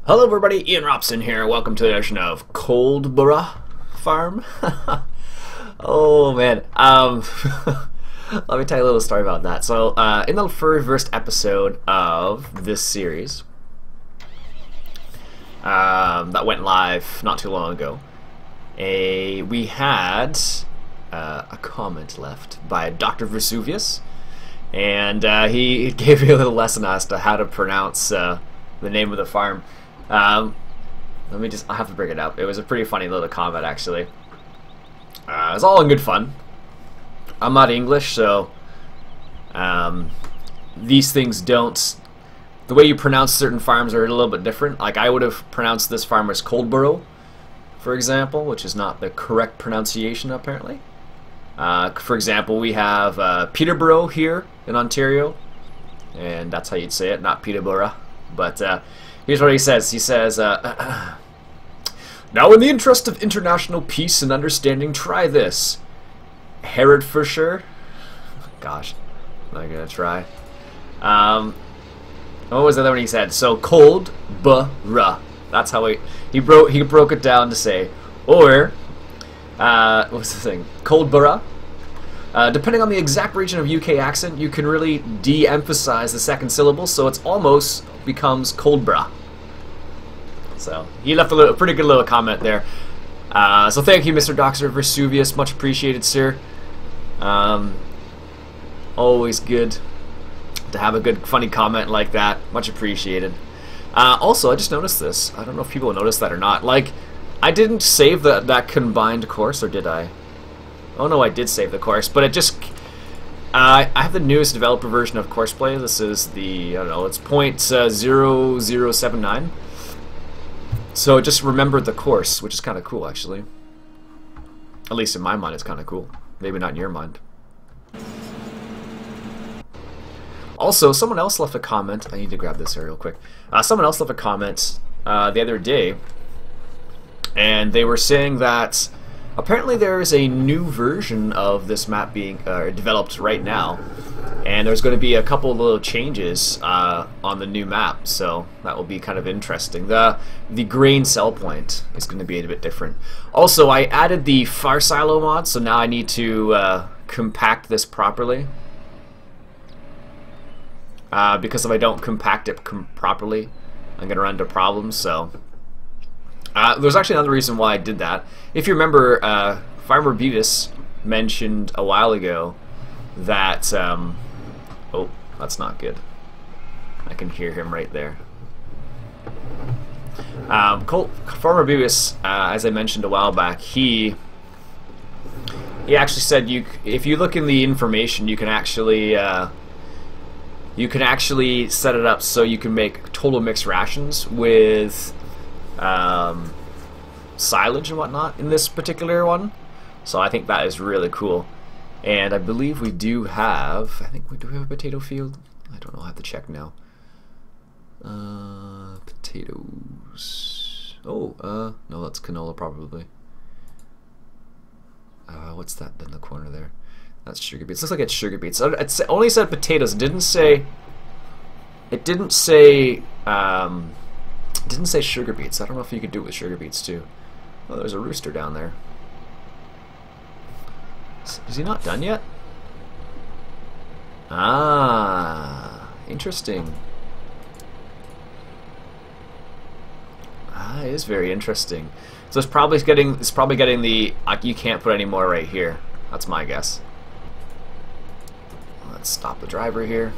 Hello everybody, Iain Robson here. Welcome to the edition of Coldborough Farm. Oh man, let me tell you a little story about that. So, in the first episode of this series, that went live not too long ago, we had a comment left by Dr. Vesuvius, and he gave me a little lesson as to how to pronounce the name of the farm. I'll have to bring it up. It was a pretty funny little comment, actually. It was all in good fun. I'm not English, so these things don't... The way you pronounce certain farms are a little bit different. Like, I would have pronounced this farm as Coldborough, for example, which is not the correct pronunciation, apparently. For example, we have Peterborough here in Ontario, and that's how you'd say it, not Peterborough. But here's what he says. He says, now in the interest of international peace and understanding, try this. Herefordshire? Gosh, I'm not gonna try. What was the other one he said? So, Coldborough. That's how he broke it down to say, or, what's the thing? Coldborough. Depending on the exact region of UK accent, you can really de-emphasize the second syllable, so it's almost becomes Coldborough. So he left a pretty good little comment there. So thank you, Mr. Dr. Vesuvius, much appreciated, sir. Always good to have a good, funny comment like that. Much appreciated. Also, I just noticed this. I don't know if people noticed that or not. Like, I didn't save that combined course, or did I? Oh no, I did save the course, but it just... I have the newest developer version of Courseplay. This is the, I don't know, it's 0.0079. So it just remembered the course, which is kind of cool, actually. At least in my mind, it's kind of cool. Maybe not in your mind. Also, someone else left a comment. I need to grab this here real quick. Someone else left a comment the other day, and they were saying that apparently there is a new version of this map being developed right now, and there's going to be a couple of little changes on the new map, so that will be kind of interesting. The grain sell point is going to be a bit different. Also, I added the far silo mod, so now I need to compact this properly. Because if I don't compact it properly, I'm going to run into problems, so... there's actually another reason why I did that. If you remember, Farmer Beavis mentioned a while ago that... oh, that's not good. I can hear him right there. Farmer Beavis, as I mentioned a while back, he actually said if you look in the information, you can actually set it up so you can make total mixed rations with silage and whatnot in this particular one. So I think that is really cool. And I believe we do have, do we have a potato field? I don't know, I'll have to check now. Potatoes. Oh, no, that's canola probably. What's that in the corner there? That's sugar beets. Looks like it's sugar beets. It only said potatoes. It didn't say sugar beets. I don't know if you could do it with sugar beets too. Oh, there's a rooster down there. Is he not done yet? Ah, interesting. Ah, it is very interesting. So it's probably getting the you can't put any more right here. That's my guess. Let's stop the driver here.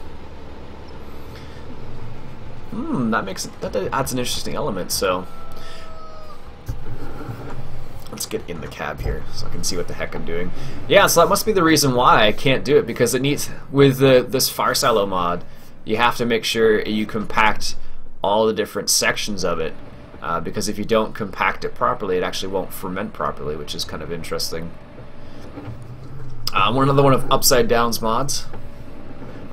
That adds an interesting element. So let's get in the cab here so I can see what the heck I'm doing. Yeah, so that must be the reason why I can't do it, because it needs, with this far silo mod, you have to make sure you compact all the different sections of it, because if you don't compact it properly, it actually won't ferment properly, which is kind of interesting. Another one of Upside Down's mods.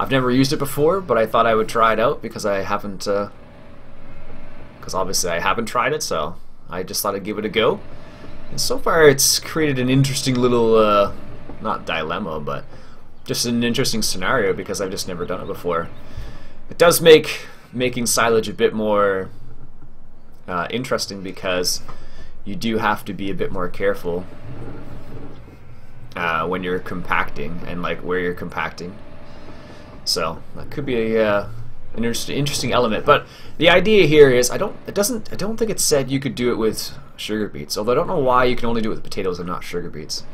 I've never used it before, but I thought I would try it out because I haven't, because obviously I haven't tried it, so I just thought I'd give it a go. And so far it's created an interesting little, not dilemma, but just an interesting scenario because I've just never done it before. It does make making silage a bit more interesting because you do have to be a bit more careful when you're compacting and like where you're compacting. So that could be an interesting element. But the idea here is I don't think it said you could do it with sugar beets. Although I don't know why you can only do it with potatoes and not sugar beets.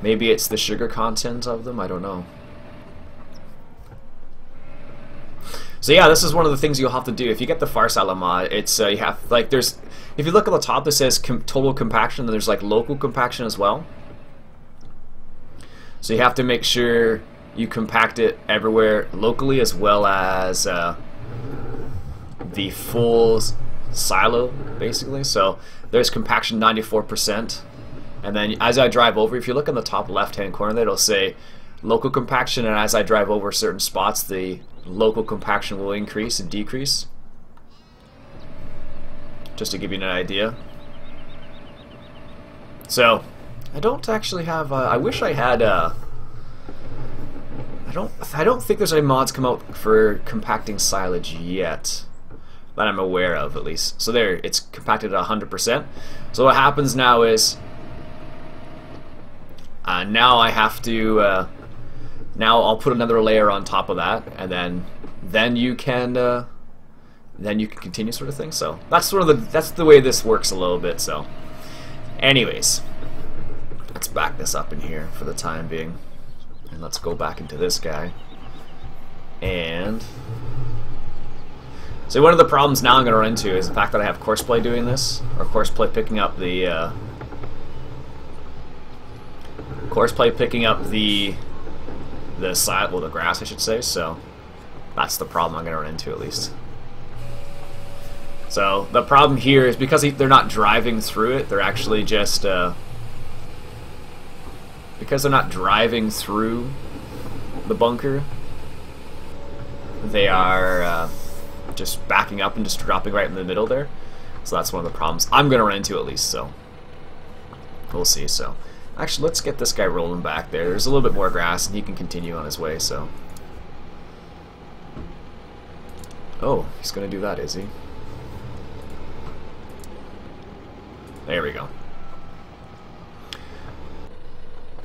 Maybe it's the sugar content of them. I don't know. So yeah, this is one of the things you'll have to do if you get the Farsight mod. It's you have like there's if you look at the top, it says total compaction. Then there's like local compaction as well. So you have to make sure you compact it everywhere locally as well as the full silo, basically. So there's compaction 94%, and then as I drive over, if you look in the top left-hand corner, there it'll say local compaction, and as I drive over certain spots, the local compaction will increase and decrease. Just to give you an idea. So I don't actually have. I wish I had. I don't think there's any mods come out for compacting silage yet, that I'm aware of at least. So there, it's compacted at 100%. So what happens now is, now I have to. Now I'll put another layer on top of that, and then you can continue, sort of thing. So that's the way this works a little bit. So, anyways, let's back this up in here for the time being. And let's go back into this guy. And so one of the problems now I'm going to run into is the fact that I have Courseplay doing this, or Courseplay picking up the side, well, the grass, I should say. So that's the problem I'm going to run into, at least. So the problem here is because they're not driving through it, they're actually just because they're not driving through the bunker, they are just backing up and just dropping right in the middle there. So that's one of the problems I'm going to run into, at least. So we'll see. So actually, let's get this guy rolling back there. There's a little bit more grass, and he can continue on his way. So, oh, he's going to do that, is he? There we go.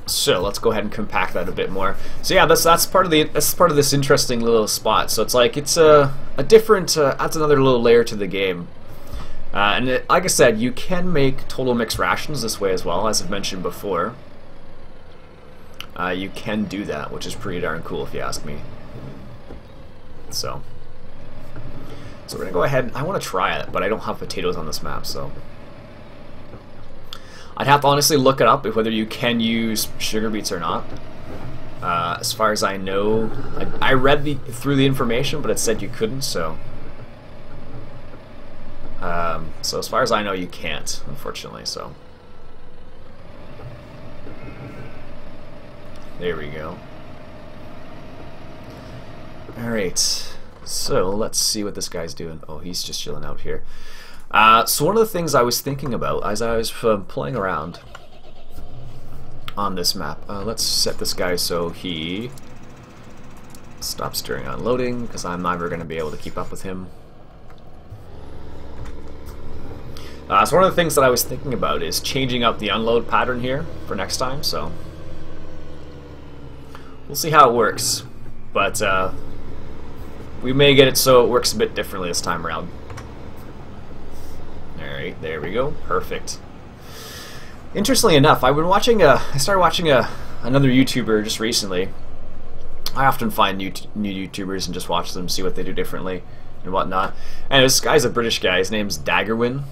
So let's go ahead and compact that a bit more. So yeah, that's part of this interesting little spot. So it's like it's a different adds another little layer to the game. And like I said, you can make total mixed rations this way as well, as I've mentioned before. You can do that, which is pretty darn cool if you ask me. So we're gonna go ahead. I want to try it, but I don't have potatoes on this map, so. I'd have to honestly look it up whether you can use sugar beets or not. As far as I know, I read through the information, but it said you couldn't. So as far as I know, you can't, unfortunately. So there we go. All right. So let's see what this guy's doing. Oh, he's just chilling out here. So one of the things I was thinking about as I was playing around on this map, let's set this guy so he stops during unloading, because I'm never going to be able to keep up with him. So one of the things that I was thinking about is changing up the unload pattern here for next time, so we'll see how it works. But we may get it so it works a bit differently this time around. Alright, there we go. Perfect. Interestingly enough, I started watching another YouTuber just recently. I often find new YouTubers and just watch them, see what they do differently and whatnot. And this guy's a British guy. His name's Daggerwin,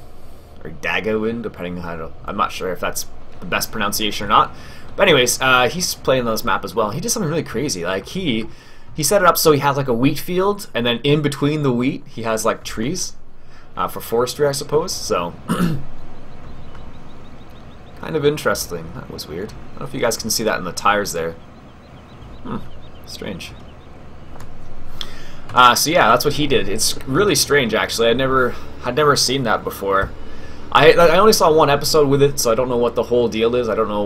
or Daggerwin, depending on how I'm not sure if that's the best pronunciation or not. But anyways, he's playing on this map as well. He did something really crazy. Like he set it up so he has like a wheat field, and then in between the wheat he has like trees. For forestry, I suppose, so kind of interesting. That was weird. I don't know if you guys can see that in the tires there. Strange. So yeah, that's what he did. It's really strange, actually. I'd never seen that before. I only saw one episode with it, so I don't know what the whole deal is. I don't know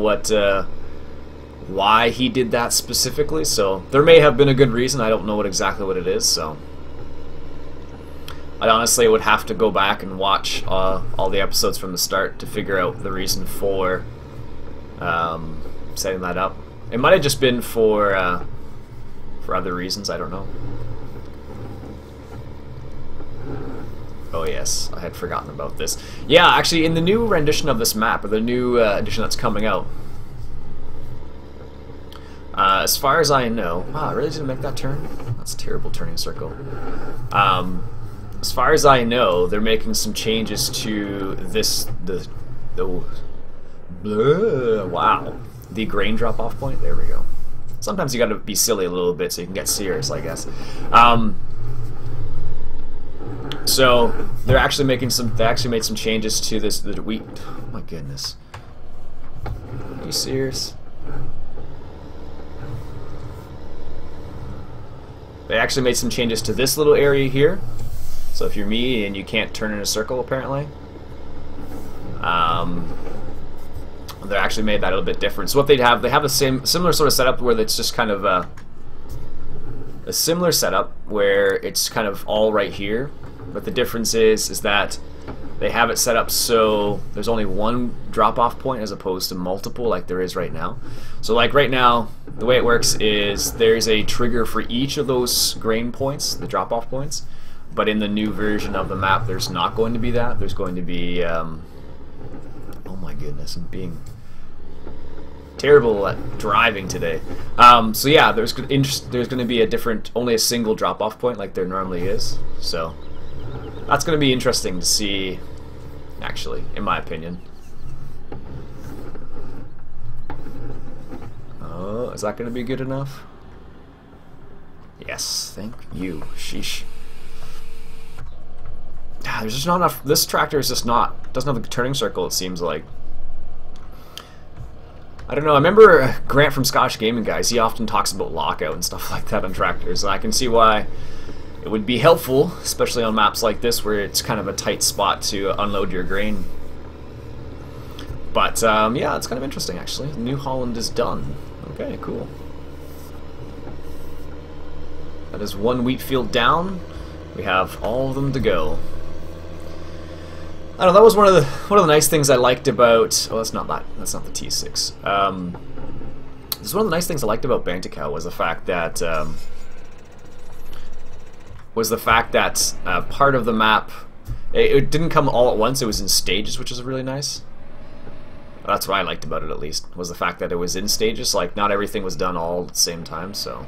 why he did that specifically. So there may have been a good reason. I don't know exactly what it is. So. I honestly would have to go back and watch all the episodes from the start to figure out the reason for setting that up. It might have just been for other reasons, I don't know. Oh yes, I had forgotten about this. Yeah, actually in the new rendition of this map, or the new edition that's coming out, as far as I know... Wow, I really didn't make that turn? That's a terrible turning circle. As far as I know, they're making some changes to this... wow. The grain drop-off point? There we go. Sometimes you gotta be silly a little bit so you can get serious, I guess. So they're actually making some. They actually made some changes to this. The wheat. Oh my goodness. Are you serious? They actually made some changes to this little area here. So if you're me and you can't turn in a circle, apparently, they actually made that a little bit different. So what they have a similar sort of setup where it's just kind of a similar setup where it's kind of all right here. But the difference is that they have it set up so there's only one drop-off point as opposed to multiple like there is right now. So like right now, the way it works is there's a trigger for each of those grain points, the drop-off points. But in the new version of the map, there's not going to be that. There's going to be... oh my goodness, I'm being terrible at driving today. So yeah, there's going to be only a single drop-off point like there normally is. So... that's going to be interesting to see, actually, in my opinion. Oh, is that going to be good enough? Yes, thank you. Sheesh. There's just not enough. This tractor is just doesn't have a turning circle, it seems like. I don't know, I remember Grant from Scottish Gaming Guys, he often talks about lockout and stuff like that on tractors, and I can see why it would be helpful, especially on maps like this where it's kind of a tight spot to unload your grain. But yeah, it's kind of interesting actually. New Holland is done. Okay, cool. That is one wheat field down. We have all of them to go. I don't know, that was one of the nice things I liked about... oh, that's not the T6. This is one of the nice things I liked about Banticow was the fact that part of the map, it didn't come all at once, it was in stages, which is really nice. That's what I liked about it, at least, was the fact that it was in stages, like not everything was done all at the same time, so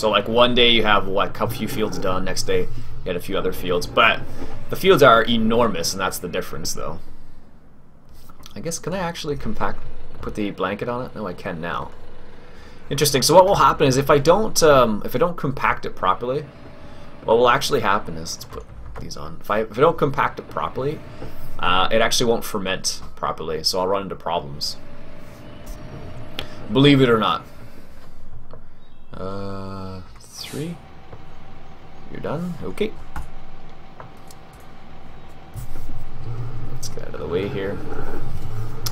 like one day you have what, a few fields done, next day you had a few other fields, but the fields are enormous, and that's the difference though. I guess, can I actually put the blanket on it? No, I can now. Interesting. So what will happen is if I don't compact it properly, what will actually happen is, let's put these on. If I don't compact it properly, it actually won't ferment properly, so I'll run into problems. Believe it or not. 3. You're done. Okay. Let's get out of the way here.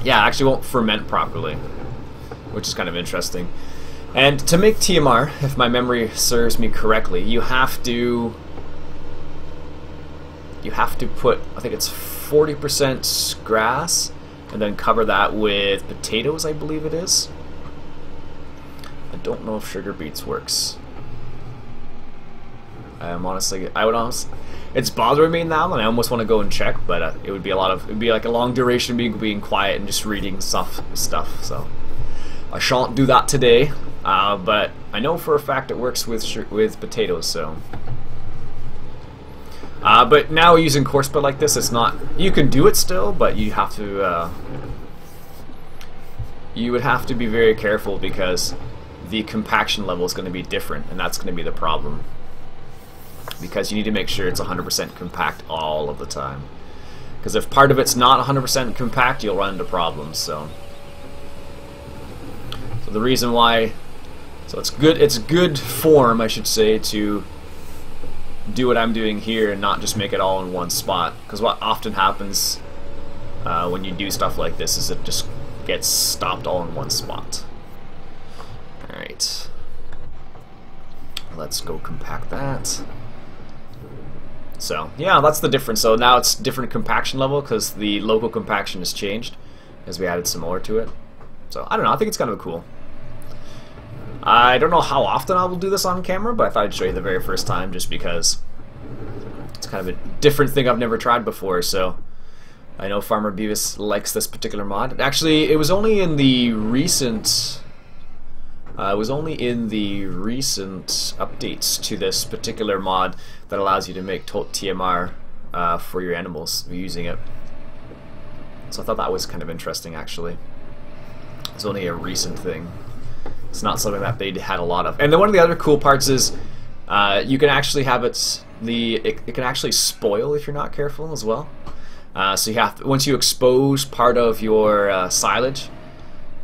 Yeah, it actually won't ferment properly, which is kind of interesting. And to make TMR, if my memory serves me correctly, you have to put, I think it's 40% grass, and then cover that with potatoes, I believe it is. I don't know if sugar beets works. It's bothering me now, and I almost want to go and check, but it would be like a long duration being quiet and just reading stuff. So I shan't do that today. But I know for a fact it works with potatoes. So, but now using coarse bed like this, it's not. You can do it still, but you have to. You would have to be very careful because the compaction level is going to be different, and that's going to be the problem. Because you need to make sure it's 100% compact all of the time. Because if part of it's not 100% compact, you'll run into problems. So the reason why, so it's good form, I should say, to do what I'm doing here and not just make it all in one spot. Because what often happens when you do stuff like this is it just gets stopped all in one spot. Alright. Let's go compact that. So yeah, that's the difference. So now it's different compaction level because the local compaction has changed as we added some more to it. So I don't know, I think it's kind of cool. I don't know how often I will do this on camera, but I thought I'd show you the very first time just because it's kind of a different thing I've never tried before. So I know Farmer Beavis likes this particular mod. Actually, it was only in the recent updates to this particular mod that allows you to make TMR for your animals using it. So I thought that was kind of interesting, actually. It's only a recent thing. It's not something that they had a lot of. And then one of the other cool parts is you can actually have it can actually spoil if you're not careful as well. So you have to, once you expose part of your silage,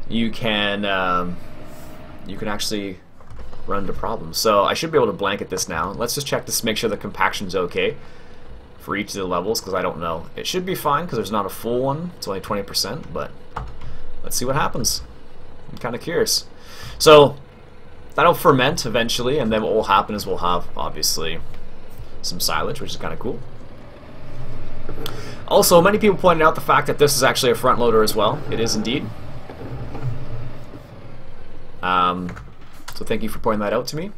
you can actually run into problems. So I should be able to blanket this now. Let's just check this, make sure the compaction's okay for each of the levels, because I don't know. It should be fine because there's not a full one. It's only 20%, but let's see what happens. I'm kind of curious. So that'll ferment eventually, and then what will happen is we'll have, obviously, some silage, which is kind of cool. Also, many people pointed out the fact that this is actually a front loader as well. It is indeed. So thank you for pointing that out to me.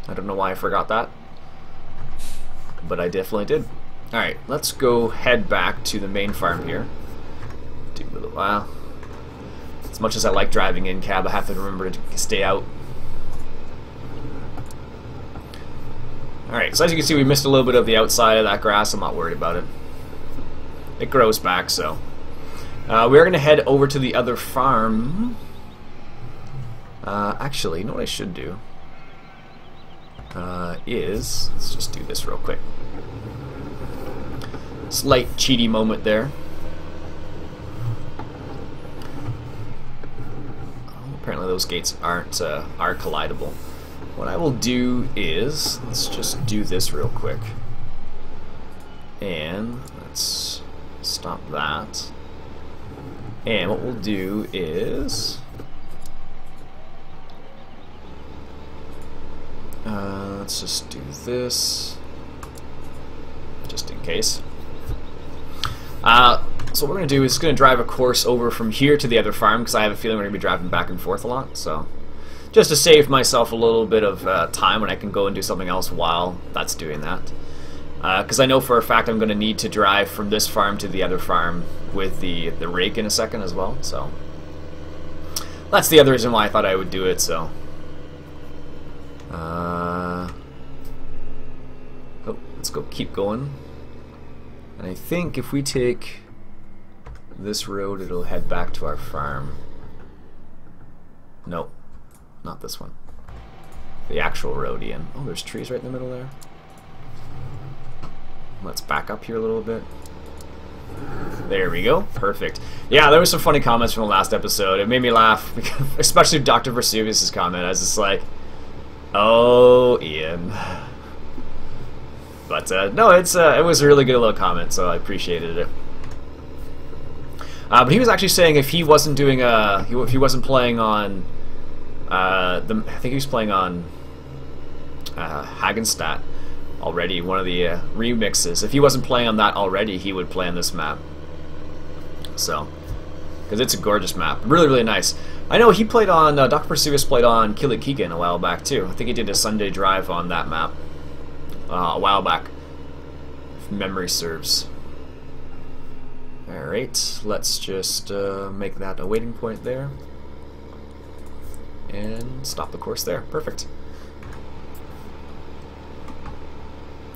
I don't know why I forgot that, but I definitely did. Alright, let's go head back to the main farm here. Take a little while. As much as I like driving in cab, I have to remember to stay out. Alright, so as you can see, we missed a little bit of the outside of that grass. I'm not worried about it. It grows back, so. We're going to head over to the other farm. Actually, you know what I should do? Let's just do this real quick. Slight cheaty moment there. Oh, apparently those gates are collidable. What I will do is, let's just do this real quick. And let's stop that. And what we'll do is let's just do this just in case. So what we're going to do is going to drive a course over from here to the other farm, because I have a feeling we're going to be driving back and forth a lot. So just to save myself a little bit of time when I can go and do something else while that's doing that. Because I know for a fact I'm going to need to drive from this farm to the other farm with the rake in a second as well. So that's the other reason why I thought I would do it. So let's go keep going. And I think if we take this road, it'll head back to our farm. Nope, not this one. The actual road, Iain. Oh, there's trees right in the middle there. Let's back up here a little bit. There we go. Perfect. Yeah, there were some funny comments from the last episode. It made me laugh, especially Dr. Vesuvius' comment. I was just like, oh, Iain. But no, it was a really good little comment, so I appreciated it. But he was actually saying if he wasn't doing if he wasn't playing on I think he was playing on Hagenstadt already, one of the remixes. If he wasn't playing on that already, he would play on this map. So, because it's a gorgeous map, really, really nice. I know he played on Dr. Vesuvius played on Killikkeegan a while back too. I think he did a Sunday drive on that map a while back, if memory serves. Alright, let's just make that a waiting point there and stop the course there. Perfect.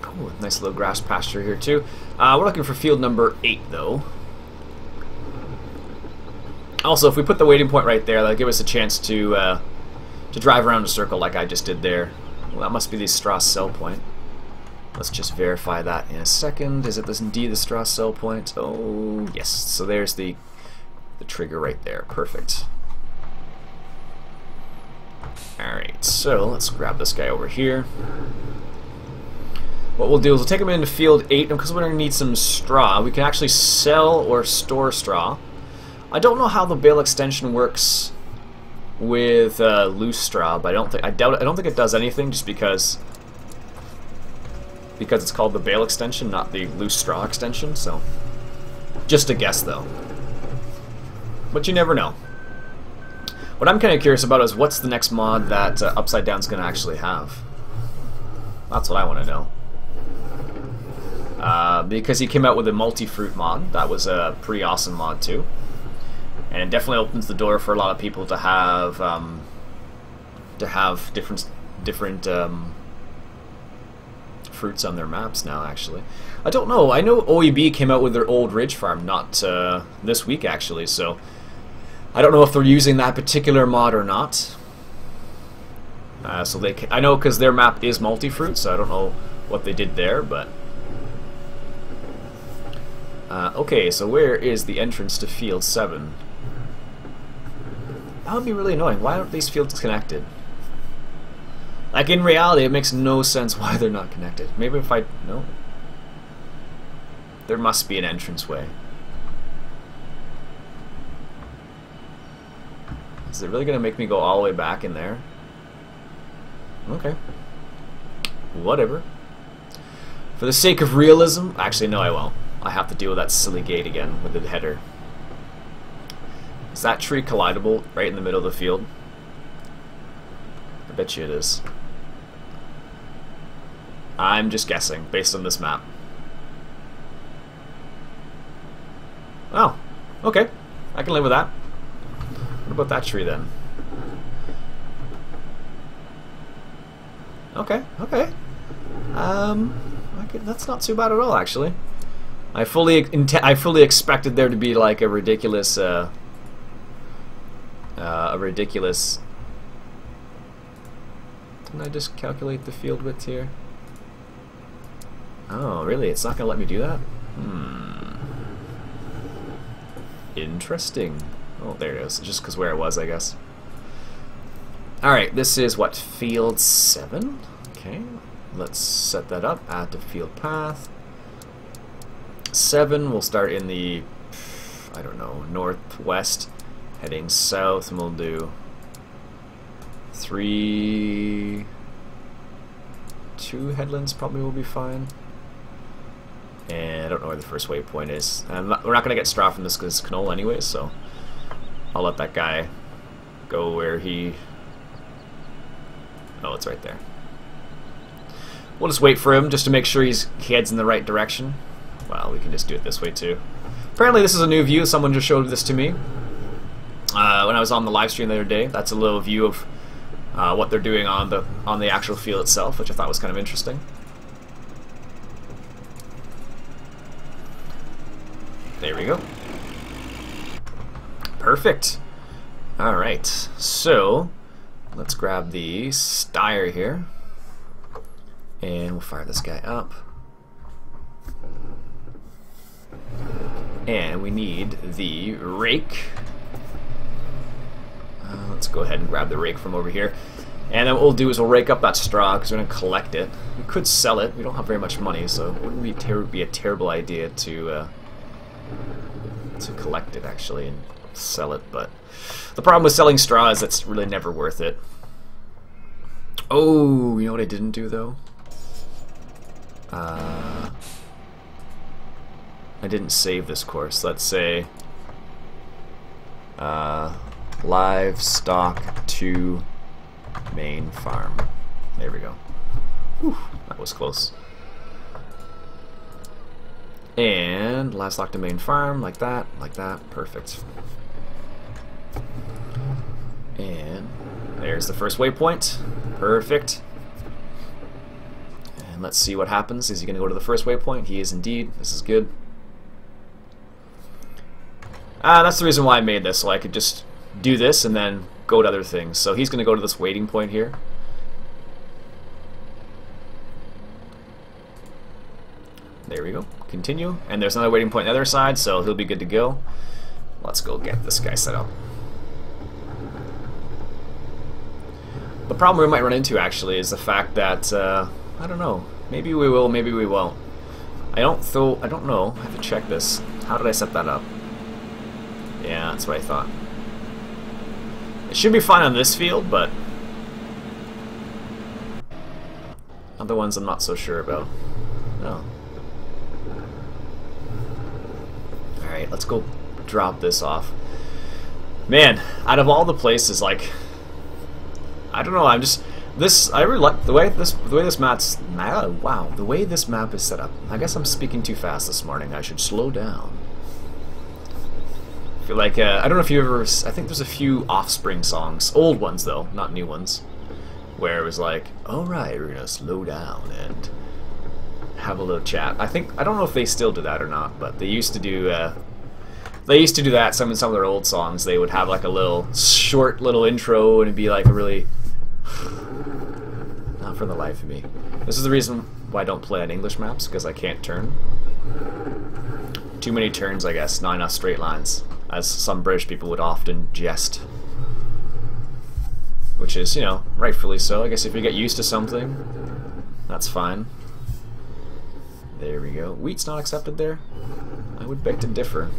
Oh, nice little grass pasture here too. We're looking for field number 8 though. Also, if we put the waiting point right there, that'll give us a chance to drive around a circle like I just did there. Well, that must be the straw sell point. Let's just verify that in a second. Is it indeed the straw sell point? Oh, yes. So there's the trigger right there. Perfect. Alright, so let's grab this guy over here. What we'll do is we'll take him into field 8, and because we're going to need some straw, we can actually sell or store straw. I don't know how the bale extension works with loose straw, but I don't think it does anything, just because because it's called the bale extension, not the loose straw extension, so just a guess though. But you never know. What I'm kind of curious about is what's the next mod that Upside Down's going to actually have. That's what I want to know. Because he came out with a multi-fruit mod. That was a pretty awesome mod too. And it definitely opens the door for a lot of people to have different fruits on their maps now, actually. I don't know. I know OEB came out with their Old Ridge farm not this week, actually, so I don't know if they're using that particular mod or not. I know because their map is multi-fruit, so I don't know what they did there, but... okay, so where is the entrance to Field 7? That would be really annoying. Why aren't these fields connected? Like, in reality, it makes no sense why they're not connected. Maybe if I... No. There must be an entranceway. Is it really going to make me go all the way back in there? Okay. Whatever. For the sake of realism... Actually, no, I won't. I have to deal with that silly gate again with the header. Is that tree collidable right in the middle of the field? I bet you it is. I'm just guessing, based on this map. Oh, okay. I can live with that. What about that tree then? Okay, okay. That's not too bad at all, actually. I fully expected there to be like a ridiculous, Didn't I just calculate the field width here? Oh, really? It's not gonna let me do that? Interesting. Oh, there it is. Just because where it was, I guess. Alright, this is what? Field 7? Okay. Let's set that up. Add to field path. 7, we'll start in the, I don't know, northwest, heading south, and we'll do 2 headlands probably will be fine. And I don't know where the first waypoint is. We're not going to get straw from this because it's canola anyway, so I'll let that guy go where he... Oh, it's right there. We'll just wait for him just to make sure he heads in the right direction. Well, we can just do it this way too. Apparently this is a new view. Someone just showed this to me when I was on the live stream the other day. That's a little view of what they're doing on the actual field itself, which I thought was kind of interesting. There we go. Perfect. Alright, so let's grab the Steyr here. And we'll fire this guy up. And we need the rake. Let's go ahead and grab the rake from over here. And then what we'll do is we'll rake up that straw because we're going to collect it. We could sell it. We don't have very much money, so it wouldn't be a terrible idea to collect it actually and sell it. But the problem with selling straw is it's really never worth it. Oh, you know what I didn't do though? I didn't save this course. Let's say livestock to main farm. There we go. Whew, that was close. And livestock to main farm, like that, perfect. And there's the first waypoint. Perfect. And let's see what happens. Is he going to go to the first waypoint? He is indeed. This is good. That's the reason why I made this, so I could just do this and then go to other things. So he's going to go to this waiting point here. There we go. Continue. And there's another waiting point on the other side, so he'll be good to go. Let's go get this guy set up. The problem we might run into, actually, is the fact that, I don't know. Maybe we will, maybe we won't. I don't know. I have to check this. How did I set that up? Yeah, that's what I thought. It should be fine on this field, but other ones I'm not so sure about. No. Alright, let's go drop this off. Man, out of all the places, like, I don't know, I'm just, I really like the way this map's, wow, the way this map is set up. I guess I'm speaking too fast this morning. I should slow down. I feel like, I don't know if you ever, I think there's a few Offspring songs, old ones though, not new ones, where it was like, alright, we're gonna slow down and have a little chat. I don't know if they still do that or not, but they used to do that. Some of their old songs, they would have like a little short little intro, and it'd be like a really, not for the life of me. This is the reason why I don't play on English maps, because I can't turn. Too many turns, I guess, not enough straight lines, as some British people would often jest. Which is, you know, rightfully so. I guess if you get used to something, that's fine. There we go. Wheat's not accepted there? I would beg to differ.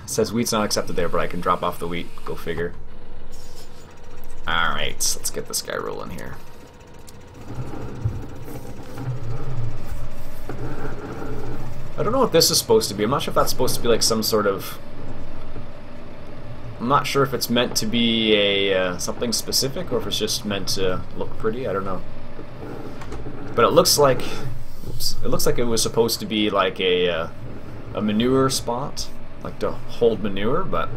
Says wheat's not accepted there, but I can drop off the wheat. Go figure. Alright, let's get this guy rolling here. I don't know what this is supposed to be. I'm not sure if that's supposed to be like some sort of... I'm not sure if it's meant to be a something specific, or if it's just meant to look pretty. I don't know. But it looks like... Oops. It looks like it was supposed to be like a manure spot, like to hold manure, but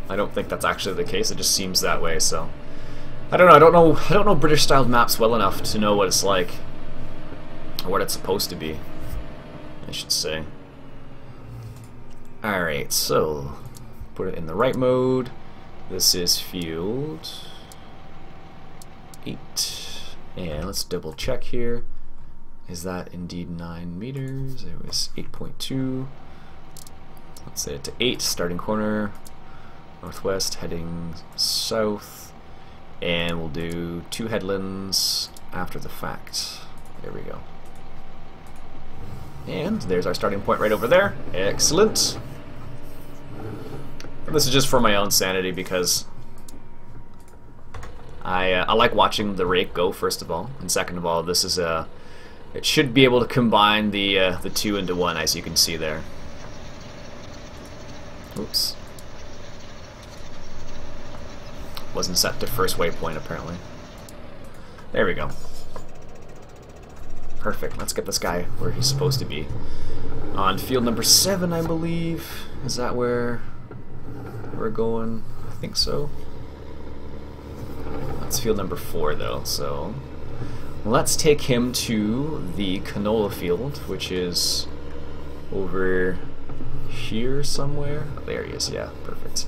I don't think that's actually the case. It just seems that way. So I don't know. I don't know British-styled maps well enough to know what it's like, or what it's supposed to be, I should say. Alright, so put it in the right mode. This is field 8. And let's double check here. Is that indeed 9 meters? It was 8.2. Let's set it to 8, starting corner, northwest, heading south. And we'll do 2 headlands after the fact. There we go. And there's our starting point right over there. Excellent. And this is just for my own sanity, because I like watching the rake go, first of all, and second of all, this is it should be able to combine the 2 into 1, as you can see there. Oops. Wasn't set to first waypoint apparently. There we go. Perfect. Let's get this guy where he's supposed to be. On field number 7, I believe. Is that where we're going? I think so. That's field number 4 though, so let's take him to the canola field, which is over here somewhere. Oh, there he is, yeah, perfect.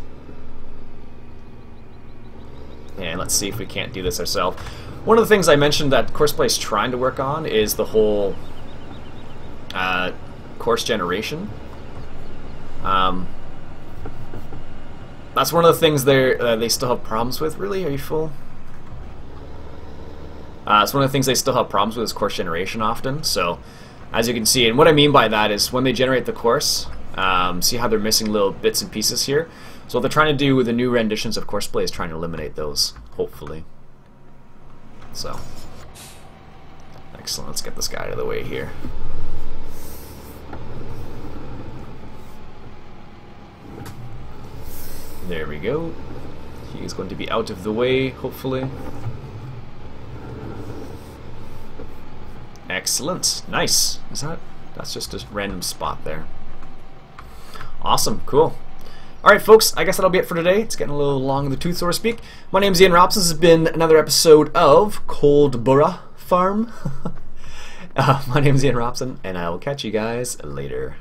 And let's see if we can't do this ourselves. One of the things I mentioned that Courseplay is trying to work on is the whole course generation. That's one of the things they still have problems with. Really? Are you full? It's one of the things they still have problems with is course generation often. So, as you can see, and what I mean by that is when they generate the course, see how they're missing little bits and pieces here? So what they're trying to do with the new renditions of Courseplay is trying to eliminate those, hopefully. So, excellent. Let's get this guy out of the way here. There we go. He is going to be out of the way, hopefully. Excellent. Nice. That's just a random spot there. Awesome. Cool. Alright folks, I guess that'll be it for today. It's getting a little long in the tooth, so to speak. My name's Iain Robson. This has been another episode of Coldborough Farm. My name's Iain Robson, and I will catch you guys later.